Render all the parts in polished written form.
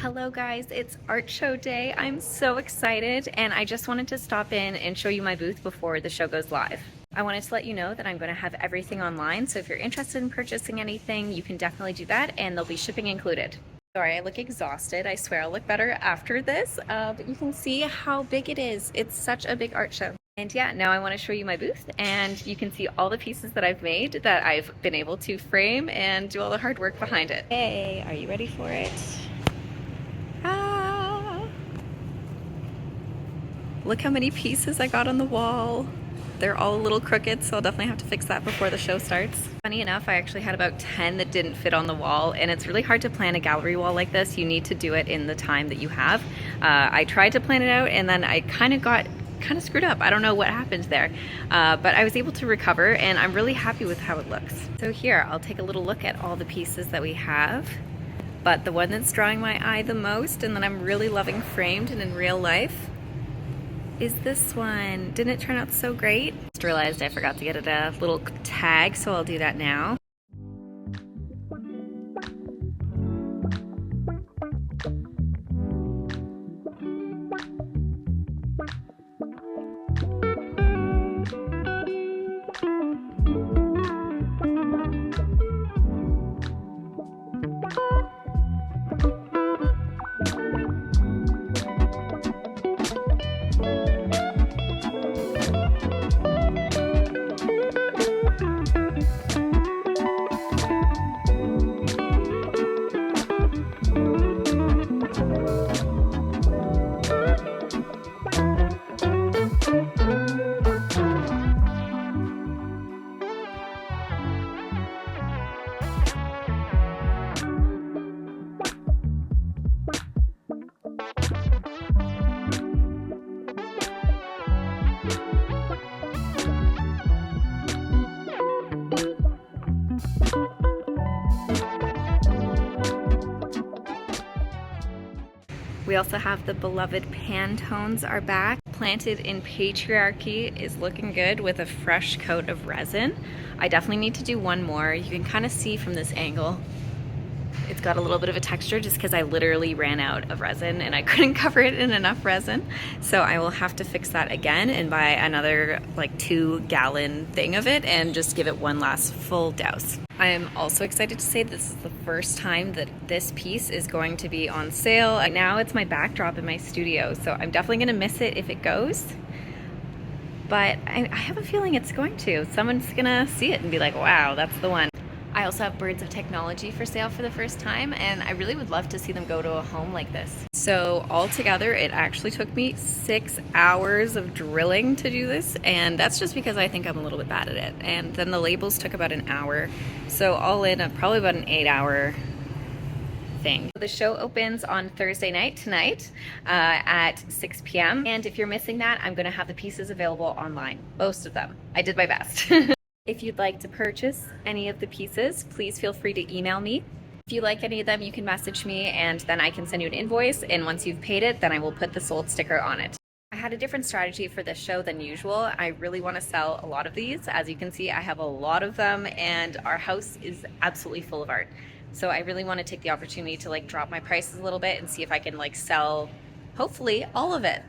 Hello guys, it's art show day. I'm so excited and I just wanted to stop in and show you my booth before the show goes live. I wanted to let you know that I'm going to have everything online, so if you're interested in purchasing anything, you can definitely do that and there'll be shipping included. Sorry, I look exhausted. I swear I'll look better after this, but you can see how big it is. It's such a big art show. And yeah, now I want to show you my booth and you can see all the pieces that I've made that I've been able to frame and do all the hard work behind it. Hey, are you ready for it? Look how many pieces I got on the wall. They're all a little crooked, so I'll definitely have to fix that before the show starts. Funny enough, I actually had about 10 that didn't fit on the wall, and it's really hard to plan a gallery wall like this. You need to do it in the time that you have. I tried to plan it out, and then I kind of screwed up. I don't know what happened there, but I was able to recover, and I'm really happy with how it looks. So here, I'll take a little look at all the pieces that we have, but the one that's drawing my eye the most, and that I'm really loving framed and in real life, is this one. Didn't it turn out so great? Just realized I forgot to get it a little tag, so I'll do that now. We also have the beloved Pantones are back. Planted in Patriarchy is looking good with a fresh coat of resin. I definitely need to do one more. You can kind of see from this angle, it's got a little bit of a texture just because I literally ran out of resin and I couldn't cover it in enough resin. So I will have to fix that again and buy another like 2-gallon thing of it and just give it one last full douse. I am also excited to say this is the first time that this piece is going to be on sale. Right now it's my backdrop in my studio, so I'm definitely gonna miss it if it goes. But I have a feeling it's going to. Someone's gonna see it and be like, wow, that's the one. I also have Birds of Technology for sale for the first time, and I really would love to see them go to a home like this. So altogether, it actually took me 6 hours of drilling to do this, and that's just because I think I'm a little bit bad at it. And then the labels took about an hour, so all in, probably about an 8-hour thing. The show opens on Thursday night, tonight, at 6 p.m. And if you're missing that, I'm gonna have the pieces available online, most of them. I did my best. If you'd like to purchase any of the pieces, please feel free to email me. If you like any of them, you can message me and then I can send you an invoice, and once you've paid it, then I will put the sold sticker on it. I had a different strategy for this show than usual. I really want to sell a lot of these. As you can see, I have a lot of them and our house is absolutely full of art. So I really want to take the opportunity to like drop my prices a little bit and see if I can like sell, hopefully, all of it.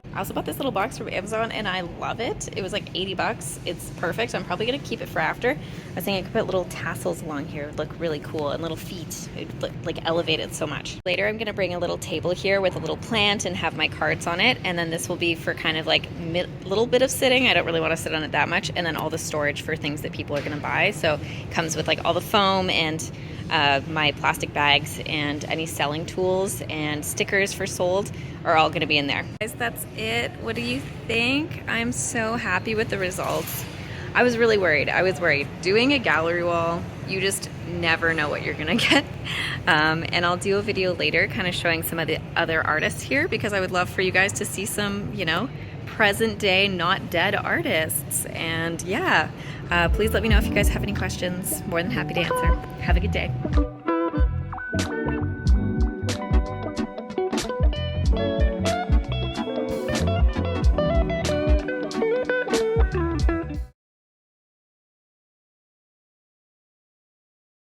I also bought this little box from Amazon and I love it. It was like 80 bucks. It's perfect. I'm probably gonna keep it for after. I was thinking I could put little tassels along here. It would look really cool, and little feet. It would look like elevated so much. Later I'm gonna bring a little table here with a little plant and have my cards on it, and then this will be for kind of like little bit of sitting. I don't really want to sit on it that much, and then all the storage for things that people are gonna buy. So it comes with like all the foam and my plastic bags and any selling tools and stickers for sold are all going to be in there. Guys, that's it. What do you think? I'm so happy with the results. I was really worried. I was worried. Doing a gallery wall, you just never know what you're going to get. And I'll do a video later kind of showing some of the other artists here, because I would love for you guys to see some, you know, present day, not dead artists. And yeah, please let me know if you guys have any questions. More than happy to answer. Have a good day.